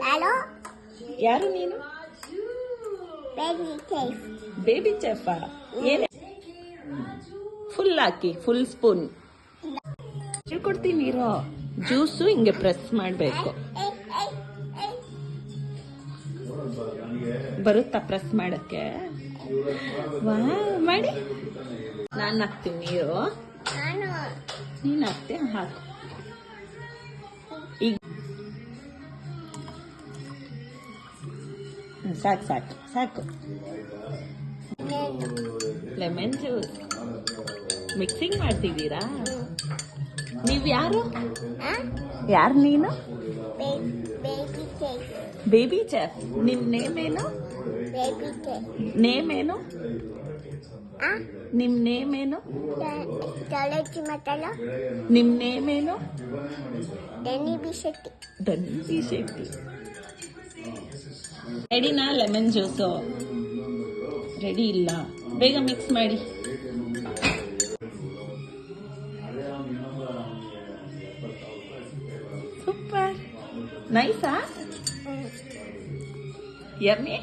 ನಾನು ಯಾರು ನೀನು? Baby chef. ಬೇಬಿ ಚೆಫ. ಏನೇ ಫುಲ್ ಹಾಕಿ, ಫುಲ್ ಸ್ಪೂನ್ ಕೊಡ್ತೀನಿ ಇರೋ. ಜ್ಯೂಸು ಹಿಂಗೆ ಪ್ರೆಸ್ ಮಾಡಬೇಕು. ಬರುತ್ತಾ ಪ್ರೆಸ್ ಮಾಡಕ್ಕೆ? ವಾ, ಮಾಡಿ. ನಾನು ಹಾಕ್ತೀನಿ ನೀರು. ನಾನು ನೀನು ಹಾಕ್ತೆ, ಹಾಕು. ಈಗ ಸಾಕು ಸಾಕು ಸಾಕು. ಲೆಮನ್ ಜ್ಯೂಸ್ ಮಿಕ್ಸಿಂಗ್ ಮಾಡ್ತಿದ್ದೀರಾ? ನೀವು ಯಾರು? ಯಾರು ನೀನು? Baby chef. Baby chef. ನಿನ್ನ ನೇಮ್ ಏನು? Baby chef. ನೇಮ್ ಏನು? ನಿಮ್ಮ ನೇಮ್ ಏನು? ತಲೆಚಿ ಮತ್ತಲ್ಲ. ನಿಮ್ಮ ನೇಮ್ ಏನು? ಡೆನಿ ಬಿ ಶೆಟ್ಟಿ. ಧನಿ ಬಿ ಶೆಟ್ಟಿ. ರೆಡಿನಾ ಲೆಮನ್ ಜ್ಯೂಸು? ರೆಡಿ ಇಲ್ಲ, ಬೇಗ ಮಿಕ್ಸ್ ಮಾಡಿ. ಸೂಪರ್. ನೈಸಾ? ಯಮ್ಮಿ.